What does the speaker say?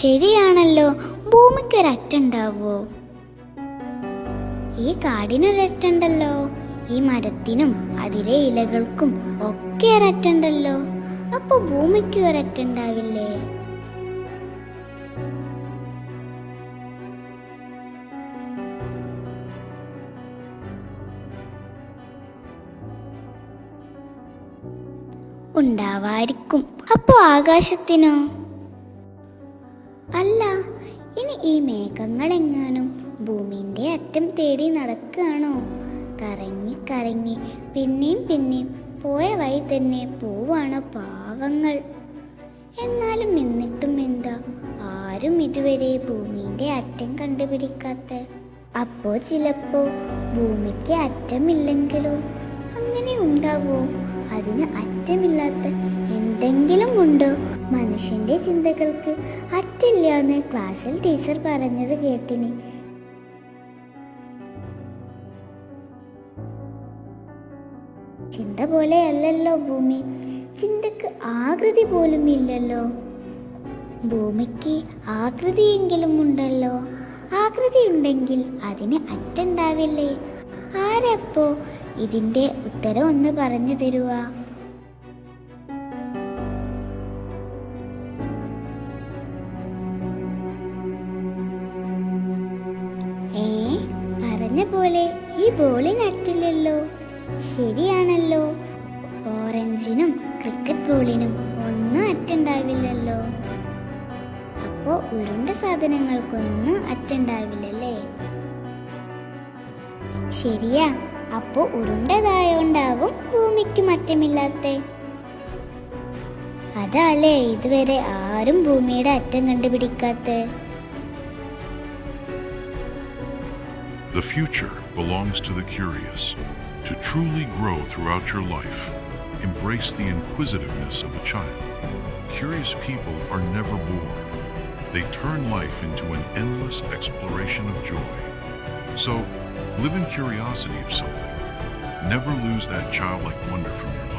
ശരിയാണല്ലോ, ഭൂമിക്കൊരറ്റുണ്ടാവോ? ഈ കാടിനൊരറ്റുണ്ടല്ലോ, ഈ മരത്തിനും അതിലെ ഇലകൾക്കും ഒക്കെ ഒരറ്റുണ്ടല്ലോ. അപ്പൊ ഭൂമിക്ക് ഒരറ്റുണ്ടാവില്ലേ? ഉണ്ടാവായിരിക്കും. അപ്പോ ആകാശത്തിനോ? അല്ല, ഇനി ഈ മേഘങ്ങളെങ്ങാനും ഭൂമിന്റെ അറ്റം തേടി നടക്കുകയാണോ? കറങ്ങി കറങ്ങി പിന്നെയും പോയ വഴി തന്നെ പോവാണ് പാവങ്ങൾ. എന്നാലും എന്നിട്ടും എന്താ ആരും ഇതുവരെ ഭൂമിന്റെ അറ്റം കണ്ടുപിടിക്കാത്ത? അപ്പോ ചിലപ്പോ ഭൂമിക്ക് അറ്റമില്ലെങ്കിലോ? അങ്ങനെ ഉണ്ടാവോ? അതിന് അറ്റമില്ലാത്ത എന്തെങ്കിലും ഉണ്ടോ? മനുഷ്യന്റെ ചിന്തകൾക്ക് അറ്റില്ല എന്ന് ക്ലാസ്സിൽ ടീച്ചർ പറഞ്ഞത് കേട്ടിനി. ചിന്ത പോലെ അല്ലല്ലോ ഭൂമി. ചിന്തക്ക് ആകൃതി പോലും ഇല്ലല്ലോ. ഭൂമിക്ക് ആകൃതിയെങ്കിലും ഉണ്ടല്ലോ. ആകൃതി ഉണ്ടെങ്കിൽ അതിന് അറ്റുണ്ടാവില്ലേ? ആരപ്പോ ഇതിന്റെ ഉത്തരം ഒന്ന് പറഞ്ഞു തരുക? പറഞ്ഞ പോലെ ഈ ബോളിന് അറ്റില്ലല്ലോ. ശരിയാണല്ലോ, ഓറഞ്ചിനും ക്രിക്കറ്റ് ബോളിനും ഒന്നും അറ്റുണ്ടാവില്ലല്ലോ. അപ്പോ ഉരുണ്ട സാധനങ്ങൾക്കൊന്നും അറ്റുണ്ടാവില്ലല്ലേ? ശരിയാ, അപ്പോ ഉരുണ്ടതായോണ്ടാവും ഭൂമിക്ക് അറ്റമില്ലാത്ത. അതല്ലേ ഇതുവരെ ആരും ഭൂമിയുടെ അറ്റം കണ്ടുപിടിക്കാത്ത? The future belongs to the curious. To truly grow throughout your life, embrace the inquisitiveness of a child. Curious people are never bored. They turn life into an endless exploration of joy. So, live in curiosity of something. Never lose that childlike wonder from your life.